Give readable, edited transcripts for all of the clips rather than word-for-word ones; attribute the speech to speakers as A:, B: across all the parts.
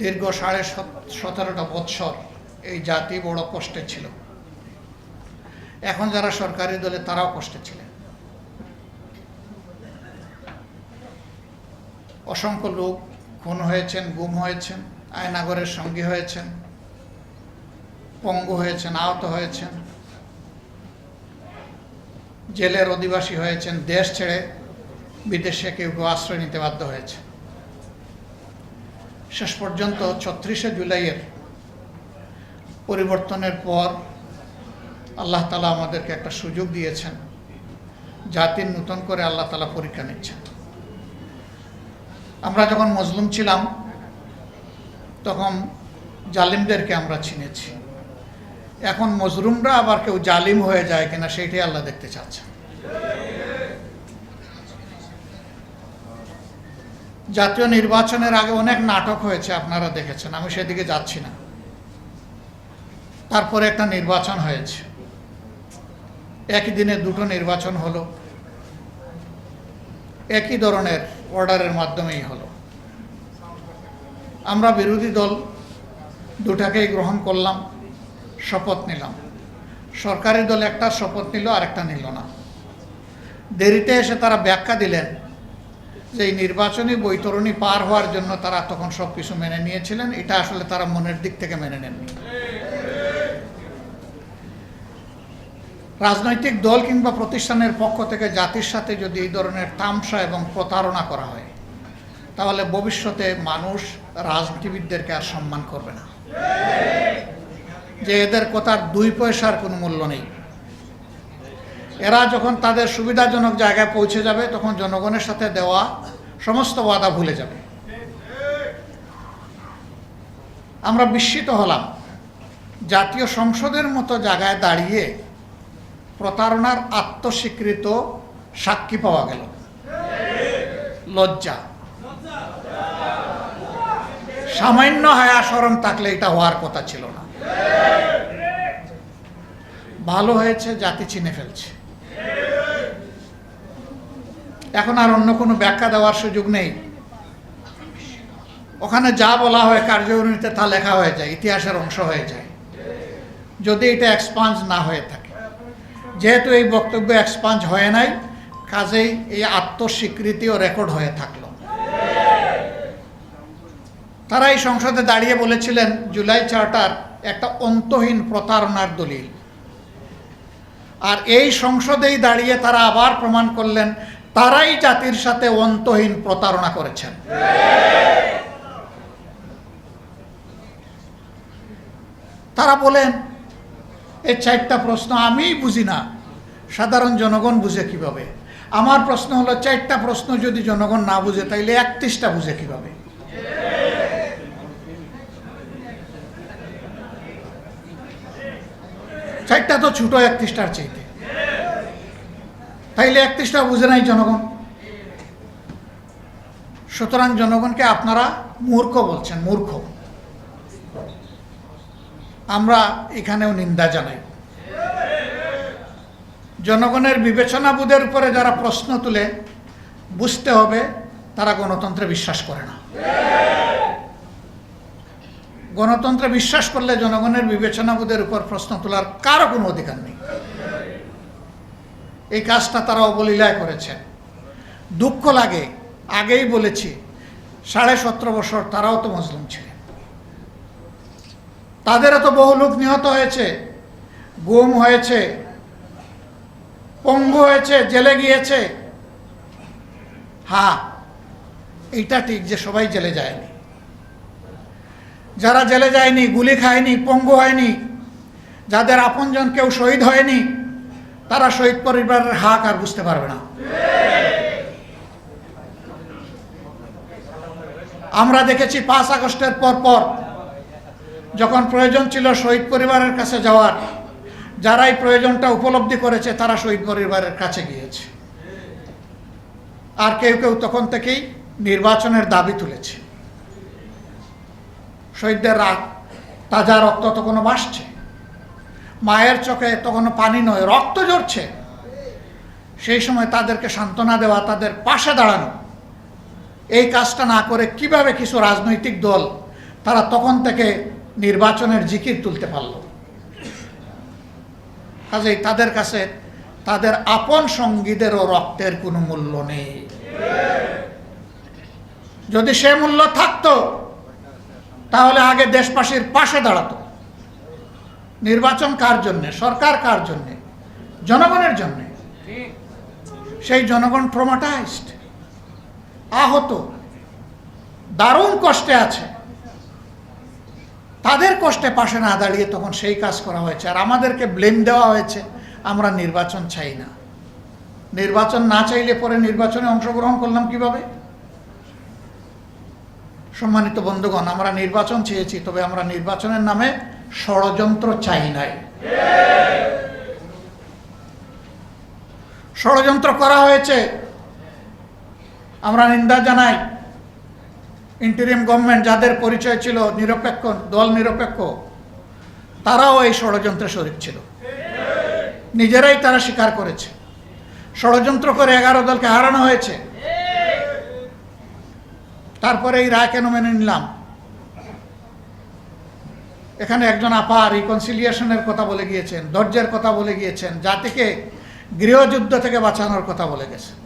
A: দীর্ঘ 17.5 বৎসর এই জাতি বড় কষ্টে ছিল। এখন যারা সরকারি দলে তারাও কষ্টে ছিলেন। অসংখ্য লোক খুন হয়েছেন, গুম হয়েছেন, আয়নাগরের সঙ্গী হয়েছেন, পঙ্গু হয়েছেন, আহত হয়েছেন, জেলের অধিবাসী হয়েছেন, দেশ ছেড়ে বিদেশে কেউ কেউ আশ্রয় নিতে বাধ্য হয়েছে। শেষ পর্যন্ত 36শে জুলাইয়ের পরিবর্তনের পর আল্লাহ তাআলা আমাদেরকে একটা সুযোগ দিয়েছেন। জাতির নতুন করে আল্লাহ তাআলা পরীক্ষা নিচ্ছেন। আমরা যখন মজলুম ছিলাম তখন জালিমদেরকে আমরা চিনেছি। এখন মজলুমরা আবার কেউ জালিম হয়ে যায় কিনা সেইটাই আল্লাহ দেখতে চাচ্ছেন। জাতীয় নির্বাচনের আগে অনেক নাটক হয়েছে, আপনারা দেখেছেন, আমি সেদিকে যাচ্ছি না। তারপরে একটা নির্বাচন হয়েছে, একই দিনে দুটো নির্বাচন হলো, একই ধরনের অর্ডারের মাধ্যমেই হলো। আমরা বিরোধী দল দুটাকেই গ্রহণ করলাম, শপথ নিলাম। সরকারি দল একটা শপথ নিল, আরেকটা নিল না। দেরিতে এসে তারা ব্যাখ্যা দিলেন যে এই নির্বাচনী বৈতরণী পার হওয়ার জন্য তারা তখন সব কিছু মেনে নিয়েছিলেন। এটা আসলে তারা মনের দিক থেকে মেনে নেননি। রাজনৈতিক দল কিংবা প্রতিষ্ঠানের পক্ষ থেকে জাতির সাথে যদি এই ধরনের তামসা এবং প্রতারণা করা হয়, তাহলে ভবিষ্যতে মানুষ রাজনীতিবিদদেরকে আর সম্মান করবে না, যে এদের কথার 2 পয়সার কোনো মূল্য নেই। এরা যখন তাদের সুবিধাজনক জায়গায় পৌঁছে যাবে তখন জনগণের সাথে দেওয়া সমস্ত ওয়াদা ভুলে যাবে। আমরা বিস্মিত হলাম, জাতীয় সংসদের মতো জায়গায় দাঁড়িয়ে প্রতারণার আত্মস্বীকৃত সাক্ষী পাওয়া গেল। লজ্জা, সামান্য হায়া শরম থাকলে এটা হওয়ার কথা ছিল না। ভালো হয়েছে, জাতি চিনে ফেলছে। এখন আর অন্য কোনো ব্যাখ্যা দেওয়ার সুযোগ নেই। ওখানে যা বলা হয় কার্যকরীতে তা লেখা হয়ে যায়, ইতিহাসের অংশ হয়ে যায়, যদি এটা এক্সপাঞ্জ না হয়ে থাকে। যেহেতু এই বক্তব্য এক্সপাঞ্জ হয় নাই, কাজেই এই আত্মস্বীকৃতিও রেকর্ড হয়ে থাকলো। তারা এই সংসদে দাঁড়িয়ে বলেছিলেন জুলাই চার্টার একটা অন্তহীন প্রতারণার দলিল। আর এই সংসদেই দাঁড়িয়ে তারা আবার প্রমাণ করলেন তারাই জাতির সাথে অন্তহীন প্রতারণা করেছেন। তারা বলেন এই 4টা প্রশ্ন আমিই বুঝি না, সাধারণ জনগণ বুঝে কিভাবে? আমার প্রশ্ন হলো 4টা প্রশ্ন যদি জনগণ না বুঝে তাইলে 31টা বুঝে কিভাবে? চারটা তো ছোট 31টার চাইতে, তাইলে 31টা বুঝে নাই জনগণ। সুতরাং জনগণকে আপনারা মূর্খ বলছেন, মূর্খ। আমরা এখানেও নিন্দা জানাই। জনগণের বিবেচনাবোধের উপরে যারা প্রশ্ন তুলে, বুঝতে হবে তারা গণতন্ত্রে বিশ্বাস করে না। গণতন্ত্রে বিশ্বাস করলে জনগণের বিবেচনাবোধের উপর প্রশ্ন তোলার কারো কোনো অধিকার নেই। এই কাজটা তারা অবলীলায় করেছেন। দুঃখ লাগে, আগেই বলেছি 17.5 বছর তারাও তো মজলুম ছিলেন। তাদেরও তো বহু লোক নিহত হয়েছে, গুম হয়েছে, পঙ্গু হয়েছে, জেলে গিয়েছে। হ্যাঁ, এইটা ঠিক যে সবাই জেলে যায়নি। যারা জেলে যায়নি, গুলি খায়নি, পঙ্গু হয়নি, যাদের আপনজন কেউ শহীদ হয়নি, তারা শহীদ পরিবারের হাক আর বুঝতে পারবে না। আমরা দেখেছি 5 আগস্টের পর যখন প্রয়োজন ছিল শহীদ পরিবারের কাছে যাওয়ার, যারা এই প্রয়োজনটা উপলব্ধি করেছে তারা শহীদ পরিবারের কাছে গিয়েছে। আর কেউ কেউ তখন থেকেই নির্বাচনের দাবি তুলেছে। শহীদদের তাজা রক্ত তখনও ভাসছে, মায়ের চোখে তখনও পানি নয়, রক্ত ঝরছে। সেই সময় তাদেরকে সান্ত্বনা দেওয়া, তাদের পাশে দাঁড়ানো, এই কাজটা না করে কিভাবে কিছু রাজনৈতিক দল তারা তখন থেকে নির্বাচনের জিকির তুলতে পারল। কাজেই তাদের কাছে তাদের আপন সঙ্গীদেরও রক্তের কোনো মূল্য নেই। যদি সে মূল্য থাকতো তাহলে আগে দেশবাসীর পাশে দাঁড়াতো। নির্বাচন কার জন্যে? সরকার কার জন্যে? জনগণের জন্যে। সেই জনগণ ট্রমাটাইজড, আহত, দারুণ কষ্টে আছে। তাদের কষ্টে পাশে না দাঁড়িয়ে তখন সেই কাজ করা হয়েছে, আর আমাদেরকে ব্লেম দেওয়া হয়েছে আমরা নির্বাচন চাই না। নির্বাচন না চাইলে পরে নির্বাচনে অংশগ্রহণ করলাম কিভাবে? সম্মানিত বন্ধুগণ, আমরা নির্বাচন চেয়েছি, তবে আমরা নির্বাচনের নামে ষড়যন্ত্র চাই নাই। ষড়যন্ত্র করা হয়েছে, আমরা নিন্দা জানাই। ইন্টারিম গভর্নমেন্ট যাদের পরিচয় ছিল নিরপেক্ষ, দল নিরপেক্ষ, তারাও এই ষড়যন্ত্রে শরীক ছিল। নিজেরাই তারা স্বীকার করেছে ষড়যন্ত্র করে 11 দলকে হারানো হয়েছে। তারপরে এই রায় কেন মেনে নিলাম? এখানে একজন আপা রিকনসিলিয়েশনের কথা বলে গিয়েছেন, ধৈর্যের কথা বলে গিয়েছেন, জাতিকে গৃহযুদ্ধ থেকে বাঁচানোর কথা বলে গেছেন।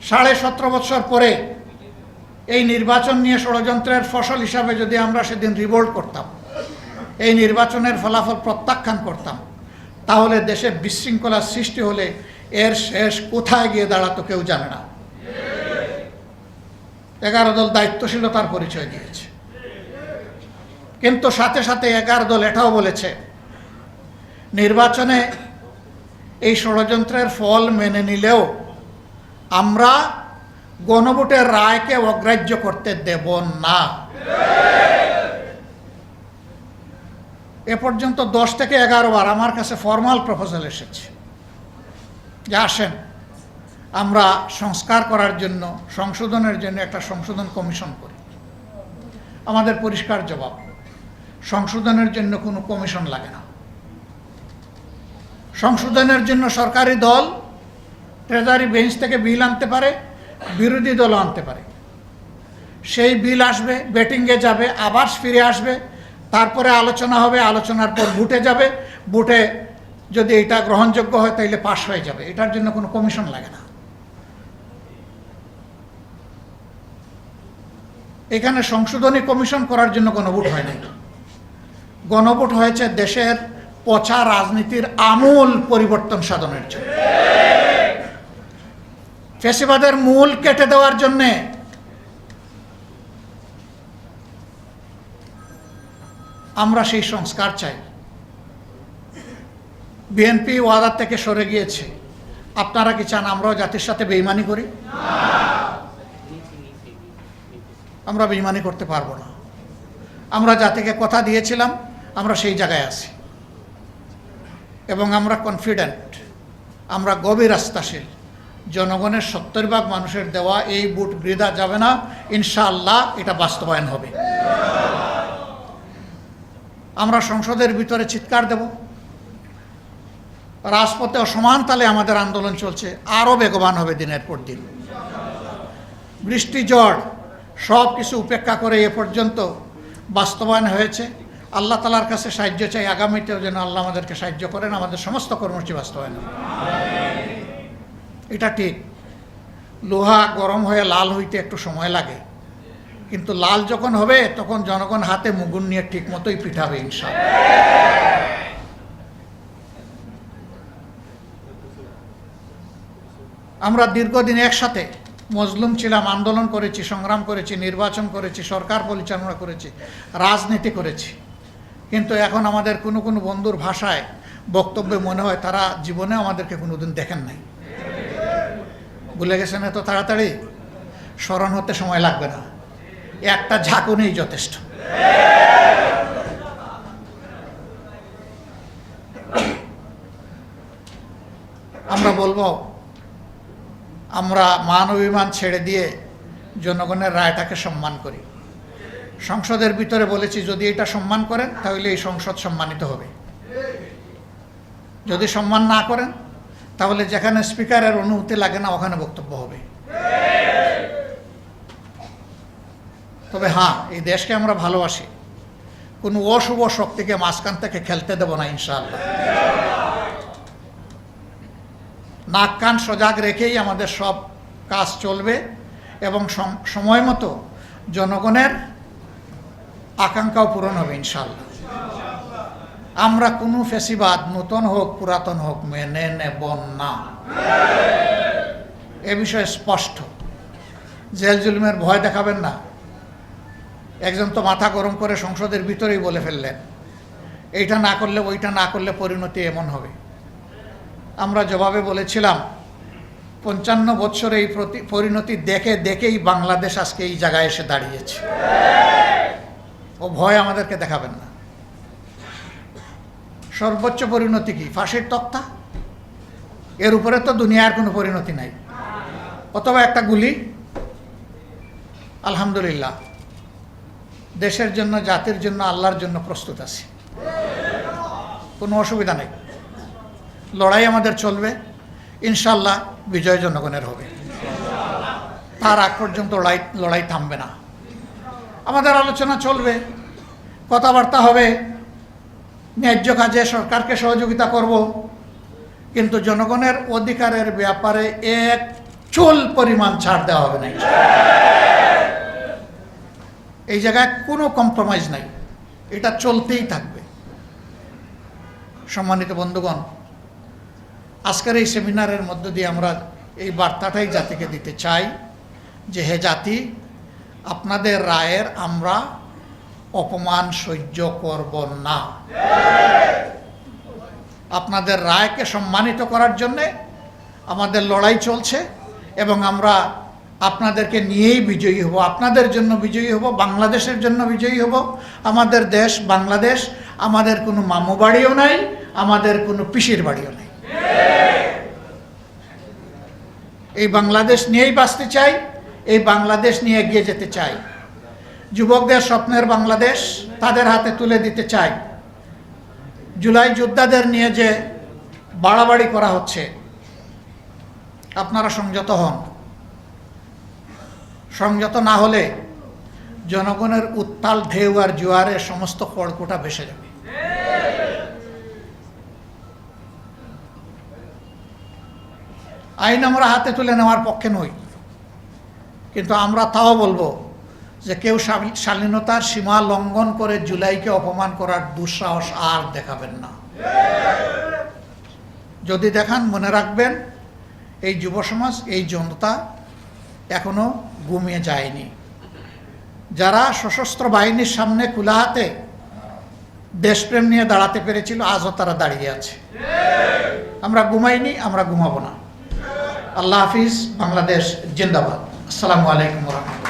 A: 17.5 বছর পরে এই নির্বাচন নিয়ে ষড়যন্ত্রের ফসল হিসাবে যদি আমরা সেদিন রিভোল্ট করতাম, এই নির্বাচনের ফলাফল প্রত্যাখ্যান করতাম, তাহলে দেশে বিশৃঙ্খলার সৃষ্টি হলে এর শেষ কোথায় গিয়ে দাঁড়াতো কেউ জানে না। 11 দল দায়িত্বশীলতার পরিচয় দিয়েছে, কিন্তু সাথে সাথে 11 দল এটাও বলেছে নির্বাচনে এই ষড়যন্ত্রের ফল মেনে নিলেও আমরা গণভোটের রায়কে অগ্রাহ্য করতে দেব না। এ পর্যন্ত 10 থেকে 11 বার আমার কাছে ফর্মাল প্রপোজাল এসেছে যে আসেন আমরা সংস্কার করার জন্য, সংশোধনের জন্য একটা সংশোধন কমিশন করি। আমাদের পরিষ্কার জবাব, সংশোধনের জন্য কোনো কমিশন লাগে না। সংশোধনের জন্য সরকারি দল ট্রেজারি বেঞ্চ থেকে বিল আনতে পারে, বিরোধী দলও আনতে পারে। সেই বিল আসবে, ব্যাটিংয়ে যাবে, আবার ফিরে আসবে, তারপরে আলোচনা হবে, আলোচনার পর ভোটে যাবে, ভোটে যদি এটা গ্রহণযোগ্য হয় তাহলে পাশ হয়ে যাবে। এটার জন্য কোনো কমিশন লাগে না। এখানে সংশোধনী কমিশন করার জন্য গণভোট হয় নাই। গণভোট হয়েছে দেশের পচা রাজনীতির আমূল পরিবর্তন সাধনের জন্য, ফ্যাসিবাদের মূল কেটে দেওয়ার জন্যে। আমরা সেই সংস্কার চাই। বিএনপি ওয়াদার থেকে সরে গিয়েছে। আপনারা কি চান আমরাও জাতির সাথে বেঈমানি করি? আমরা বেঈমানি করতে পারবো না। আমরা জাতিকে কথা দিয়েছিলাম, আমরা সেই জায়গায় আছি এবং আমরা কনফিডেন্ট, আমরা গভীর আস্থাশীল। জনগণের 70% মানুষের দেওয়া এই ভোট বৃথা যাবে না, ইনশাআল্লাহ এটা বাস্তবায়ন হবে। আমরা সংসদের ভিতরে চিৎকার দেব, রাজপথে সমান তালে আমাদের আন্দোলন চলছে, আরও বেগবান হবে দিনের পর দিন। বৃষ্টি ঝড় সব কিছু উপেক্ষা করে এ পর্যন্ত বাস্তবায়ন হয়েছে। আল্লাহ তাআলার কাছে সাহায্য চাই, আগামীতেও যেন আল্লাহ আমাদেরকে সাহায্য করেন, আমাদের সমস্ত কর্মসূচি বাস্তবায়ন হবে। এটা ঠিক, লোহা গরম হয়ে লাল হইতে একটু সময় লাগে, কিন্তু লাল যখন হবে তখন জনগণ হাতে মুগুর নিয়ে ঠিক মতোই পিঠাবে ইনশাআল্লাহ। আমরা দীর্ঘদিন একসাথে মজলুম ছিলাম, আন্দোলন করেছি, সংগ্রাম করেছি, নির্বাচন করেছি, সরকার পরিচালনা করেছি, রাজনীতি করেছি, কিন্তু এখন আমাদের কোনো কোনো বন্ধুর ভাষায় বক্তব্যে মনে হয় তারা জীবনে আমাদেরকে কোনোদিন দেখেন নাই। ভুলে গেছেন এত তাড়াতাড়ি? স্মরণ হতে সময় লাগবে না, একটা ঝাঁকুনিই যথেষ্ট। আমরা বলবো আমরা মান অভিমান ছেড়ে দিয়ে জনগণের রায়টাকে সম্মান করি। সংসদের ভিতরে বলেছি যদি এটা সম্মান করেন তাহলে এই সংসদ সম্মানিত হবে, যদি সম্মান না করেন তাহলে যেখানে স্পিকারের অনুমতি লাগে না ওখানে বক্তব্য হবে। তো তবে হ্যাঁ, এই দেশকে আমরা ভালোবাসি, কোনো অশুভ শক্তিকে মাঝখান থেকে খেলতে দেব না ইনশাআল্লাহ। নাক কান সজাগ রেখেই আমাদের সব কাজ চলবে এবং সময় মতো জনগণের আকাঙ্ক্ষাও পূরণ হবে ইনশাআল্লাহ। আমরা কোনো ফ্যাসিবাদ নতুন হোক পুরাতন হোক মেনে নেব না, এ বিষয়ে স্পষ্ট। জেল জুলুমের ভয় দেখাবেন না। একজন তো মাথা গরম করে সংসদের ভিতরেই বলে ফেললেন, এইটা না করলে ওইটা না করলে পরিণতি এমন হবে। আমরা জবাবে বলেছিলাম 55 বছর এই পরিণতি দেখে দেখেই বাংলাদেশ আজকে এই জায়গায় এসে দাঁড়িয়েছে। ও ভয় আমাদেরকে দেখাবেন না। সর্বোচ্চ পরিণতি কি? ফাঁসির তক্তা। এর উপরে তো দুনিয়ার কোনো পরিণতি নাই। অথবা একটা গুলি। আলহামদুলিল্লাহ, দেশের জন্য, জাতির জন্য, আল্লাহর জন্য প্রস্তুত আছি, কোনো অসুবিধা নেই। লড়াই আমাদের চলবে, ইনশাল্লাহ বিজয় জনগণের হবে। তার আগ পর্যন্ত লড়াই থামবে না। আমাদের আলোচনা চলবে, কথাবার্তা হবে, ন্যায্য কাজে সরকারকে সহযোগিতা করব, কিন্তু জনগণের অধিকারের ব্যাপারে এক চুল পরিমাণ ছাড় দেওয়া হবে না। এই জায়গায় কোনো কম্প্রোমাইজ নাই, এটা চলতেই থাকবে। সম্মানিত বন্ধুগণ, আজকের এই সেমিনারের মধ্য দিয়ে আমরা এই বার্তাটাই জাতিকে দিতে চাই যে, হে জাতি, আপনাদের রায়ের আমরা অপমান সহ্য করব না। আপনাদের রায়কে সম্মানিত করার জন্যে আমাদের লড়াই চলছে এবং আমরা আপনাদেরকে নিয়েই বিজয়ী হব, আপনাদের জন্য বিজয়ী হব, বাংলাদেশের জন্য বিজয়ী হব। আমাদের দেশ বাংলাদেশ, আমাদের কোনো মামু বাড়িও নাই, আমাদের কোনো পিসির বাড়িও নাই। এই বাংলাদেশ নিয়েই বাঁচতে চাই, এই বাংলাদেশ নিয়ে এগিয়ে যেতে চাই। যুবকদের স্বপ্নের বাংলাদেশ তাদের হাতে তুলে দিতে চাই। জুলাই যোদ্ধাদের নিয়ে যে বাড়াবাড়ি করা হচ্ছে, আপনারা সংযত হন। সংযত না হলে জনগণের উত্তাল ঢেউ আর জোয়ারে সমস্ত খড়কুটা ভেসে যাবে। আইন আমরা হাতে তুলে নেওয়ার পক্ষে নই, কিন্তু আমরা তাও বলবো যে কেউ শালীনতার সীমা লঙ্ঘন করে জুলাইকে অপমান করার দুঃসাহস আর দেখাবেন না। যদি দেখান, মনে রাখবেন এই যুব সমাজ, এই জনতা এখনো ঘুমিয়ে যায়নি। যারা সশস্ত্র বাহিনীর সামনে খোলা হাতে দেশপ্রেম নিয়ে দাঁড়াতে পেরেছিল, আজও তারা দাঁড়িয়ে আছে। আমরা ঘুমাইনি, আমরা ঘুমাবো না। আল্লাহ হাফিজ। বাংলাদেশ জিন্দাবাদ। আসসালামু আলাইকুম ওয়া রাহমাতুল্লাহ।